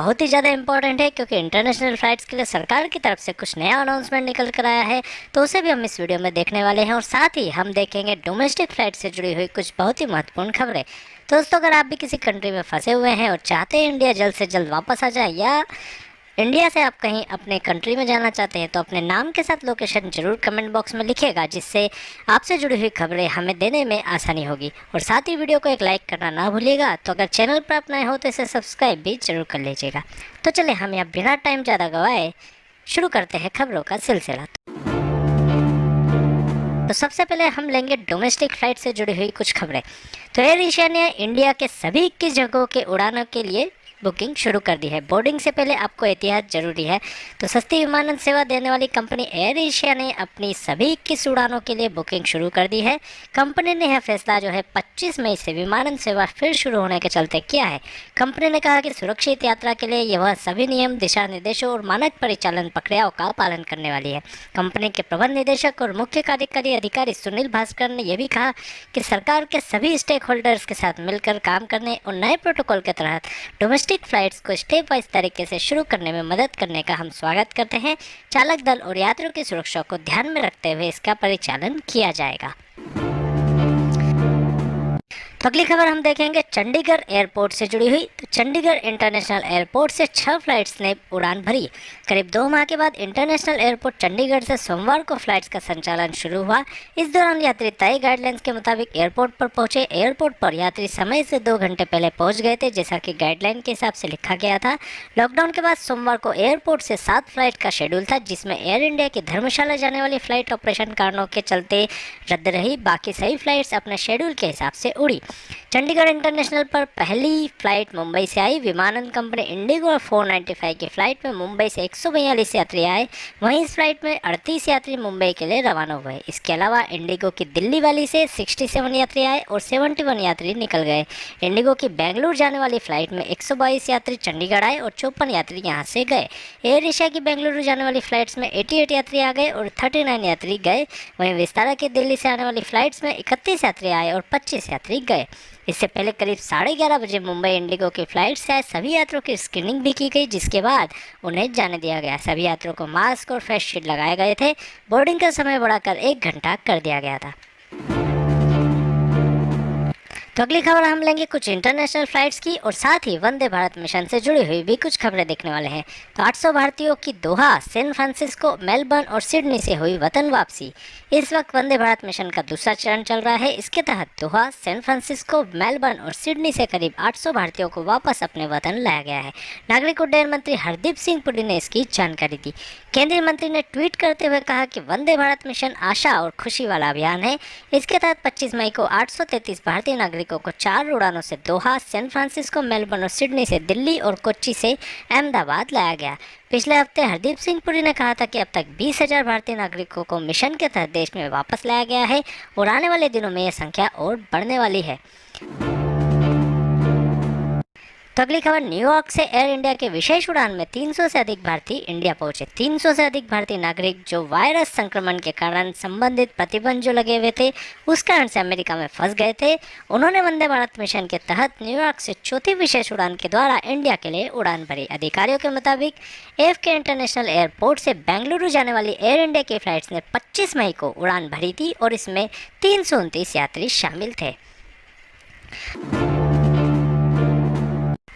बहुत ही ज़्यादा इंपॉर्टेंट है, क्योंकि इंटरनेशनल फ़्लाइट्स के लिए सरकार की तरफ से कुछ नया अनाउंसमेंट निकल कर आया है, तो उसे भी हम इस वीडियो में देखने वाले हैं। और साथ ही हम देखेंगे डोमेस्टिक फ़्लाइट से जुड़ी हुई कुछ बहुत ही महत्वपूर्ण खबरें। दोस्तों, अगर आप भी किसी कंट्री में फंसे हुए हैं और चाहते हैं इंडिया जल्द से जल्द वापस आ जाए, या इंडिया से आप कहीं अपने कंट्री में जाना चाहते हैं, तो अपने नाम के साथ लोकेशन जरूर कमेंट बॉक्स में लिखिएगा, जिससे आपसे जुड़ी हुई खबरें हमें देने में आसानी होगी। और साथ ही वीडियो को एक लाइक करना ना भूलिएगा। तो अगर चैनल पर आप नए हो तो इसे सब्सक्राइब भी जरूर कर लीजिएगा। तो चलिए हम यहाँ बिना टाइम ज़्यादा गवाए शुरू करते हैं खबरों का सिलसिला। तो सबसे पहले हम लेंगे डोमेस्टिक फ्लाइट से जुड़ी हुई कुछ खबरें। तो एयर एशिया ने इंडिया के सभी 21 जगहों के उड़ानों के लिए बुकिंग शुरू कर दी है। बोर्डिंग से पहले आपको एहतियात जरूरी है। तो सस्ती विमानन सेवा देने वाली कंपनी एयर एशिया ने अपनी सभी 21 उड़ानों के लिए बुकिंग शुरू कर दी है। कंपनी ने यह फैसला जो है 25 मई से विमानन सेवा फिर शुरू होने के चलते किया है। कंपनी ने कहा कि सुरक्षित यात्रा के लिए वह सभी नियम, दिशा निर्देशों और मानक परिचालन प्रक्रियाओं का पालन करने वाली है। कंपनी के प्रबंध निदेशक और मुख्य कार्यकारी अधिकारी सुनील भास्कर ने यह भी कहा कि सरकार के सभी स्टेक होल्डर्स के साथ मिलकर काम करने और नए प्रोटोकॉल के तहत डोमेस्टिक फ्लाइट्स को स्टेप वाइज तरीके से शुरू करने में मदद करने का हम स्वागत करते हैं। चालक दल और यात्रियों की सुरक्षा को ध्यान में रखते हुए इसका परिचालन किया जाएगा। तो अगली खबर हम देखेंगे चंडीगढ़ एयरपोर्ट से जुड़ी हुई। तो चंडीगढ़ इंटरनेशनल एयरपोर्ट से 6 फ्लाइट्स ने उड़ान भरी। करीब 2 माह के बाद इंटरनेशनल एयरपोर्ट चंडीगढ़ से सोमवार को फ्लाइट्स का संचालन शुरू हुआ। इस दौरान यात्री तय गाइडलाइंस के मुताबिक एयरपोर्ट पर पहुंचे। एयरपोर्ट पर यात्री समय से 2 घंटे पहले पहुंच गए थे, जैसा कि गाइडलाइन के हिसाब से लिखा गया था। लॉकडाउन के बाद सोमवार को एयरपोर्ट से 7 फ्लाइट का शेड्यूल था, जिसमें एयर इंडिया की धर्मशाला जाने वाली फ्लाइट ऑपरेशन कारणों के चलते रद्द रही। बाकी सही फ्लाइट्स अपने शेड्यूल के हिसाब से उड़ी। चंडीगढ़ इंटरनेशनल पर पहली फ्लाइट मुंबई से आई। विमानन कंपनी इंडिगो और 495 की फ्लाइट में मुंबई से 142 यात्री आए। वहीं इस फ्लाइट में 38 यात्री मुंबई के लिए रवाना हुए। इसके अलावा इंडिगो की दिल्ली वाली से 67 यात्री आए और 71 यात्री निकल गए। इंडिगो की बेंगलुरु जाने वाली फ्लाइट में 122 यात्री चंडीगढ़ आए और 54 यात्री यहां से गए। एयर एशिया की बेंगलुरु जाने वाली फ्लाइट्स में 88 यात्री आ गए और 39 यात्री गए। वहीं विस्तारा की दिल्ली से आने वाली फ्लाइट्स में 31 यात्री आए और 25 यात्री गए। इससे पहले करीब 11:30 बजे मुंबई इंडिगो की फ्लाइट से आए सभी यात्रियों की स्क्रीनिंग भी की गई, जिसके बाद उन्हें जाने दिया गया। सभी यात्रियों को मास्क और फेस शील्ड लगाए गए थे। बोर्डिंग का समय बढ़ाकर 1 घंटा कर दिया गया था। तो अगली खबर हम लेंगे कुछ इंटरनेशनल फ्लाइट्स की, और साथ ही वंदे भारत मिशन से जुड़ी हुई भी कुछ खबरें देखने वाले हैं। तो 800 भारतीयों की दोहा, सैन फ्रांसिस्को, मेलबर्न और सिडनी से हुई वतन वापसी। इस वक्त वंदे भारत मिशन का दूसरा चरण चल रहा है। इसके तहत दोहा, सैन फ्रांसिस्को, मेलबर्न और सिडनी से करीब 800 भारतीयों को वापस अपने वतन लाया गया है। नागरिक उड्डयन मंत्री हरदीप सिंह पुरी ने इसकी जानकारी दी। केंद्रीय मंत्री ने ट्वीट करते हुए कहा कि वंदे भारत मिशन आशा और खुशी वाला अभियान है। इसके तहत 25 मई को 833 भारतीय नागरिकों को 4 उड़ानों से दोहा, सैन फ्रांसिस्को, मेलबर्न और सिडनी से दिल्ली और कोच्चि से अहमदाबाद लाया गया। पिछले हफ्ते हरदीप सिंह पुरी ने कहा था कि अब तक 20,000 भारतीय नागरिकों को मिशन के तहत देश में वापस लाया गया है और आने वाले दिनों में यह संख्या और बढ़ने वाली है। तो अगली खबर न्यूयॉर्क से एयर इंडिया के विशेष उड़ान में 300 से अधिक भारतीय इंडिया पहुंचे। 300 से अधिक भारतीय नागरिक जो वायरस संक्रमण के कारण संबंधित प्रतिबंध जो लगे हुए थे उस कारण से अमेरिका में फंस गए थे, उन्होंने वंदे भारत मिशन के तहत न्यूयॉर्क से चौथी विशेष उड़ान के द्वारा इंडिया के लिए उड़ान भरी। अधिकारियों के मुताबिक AFK इंटरनेशनल एयरपोर्ट से बेंगलुरु जाने वाली एयर इंडिया की फ्लाइट्स ने 25 मई को उड़ान भरी थी और इसमें 329 यात्री शामिल थे।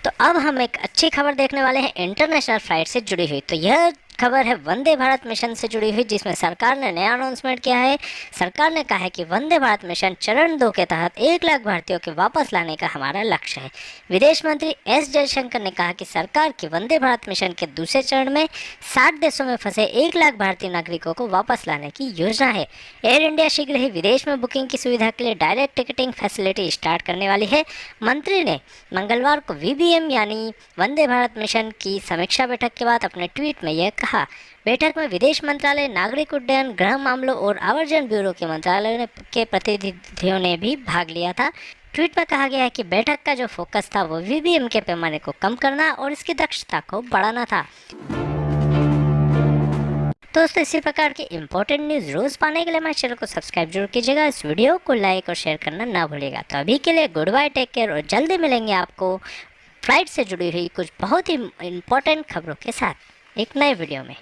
तो अब हम एक अच्छी खबर देखने वाले हैं इंटरनेशनल फ्लाइट से जुड़ी हुई। तो यह खबर है वंदे भारत मिशन से जुड़ी हुई, जिसमें सरकार ने नया अनाउंसमेंट किया है। सरकार ने कहा है कि वंदे भारत मिशन चरण 2 के तहत 1 लाख भारतीयों के वापस लाने का हमारा लक्ष्य है। विदेश मंत्री एस जयशंकर ने कहा कि सरकार की वंदे भारत मिशन के दूसरे चरण में 60 देशों में फंसे 1 लाख भारतीय नागरिकों को वापस लाने की योजना है। एयर इंडिया शीघ्र ही विदेश में बुकिंग की सुविधा के लिए डायरेक्ट टिकटिंग फैसिलिटी स्टार्ट करने वाली है। मंत्री ने मंगलवार को VBM यानी वंदे भारत मिशन की समीक्षा बैठक के बाद अपने ट्वीट में यह कहा। बैठक में विदेश मंत्रालय, नागरिक उड्डयन, गृह मामलों और आवर्जन ब्यूरो के मंत्रालयों के प्रतिनिधियों ने भी भाग लिया था। ट्वीट में कहा गया है कि बैठक का जो फोकस था वो VBM के पैमाने को कम करना और इसकी दक्षता को बढ़ाना था। दोस्तों, इसी प्रकार की इंपॉर्टेंट न्यूज़ रोज़ पाने के लिए हमारे चैनल को सब्सक्राइब जरूर कीजिएगा। इस वीडियो को लाइक और शेयर करना ना भूलिएगा। तो अभी के लिए गुड बाय, टेक केयर और जल्दी मिलेंगे आपको फ्लाइट से जुड़ी हुई कुछ बहुत ही इम्पोर्टेंट खबरों के साथ एक नए वीडियो में।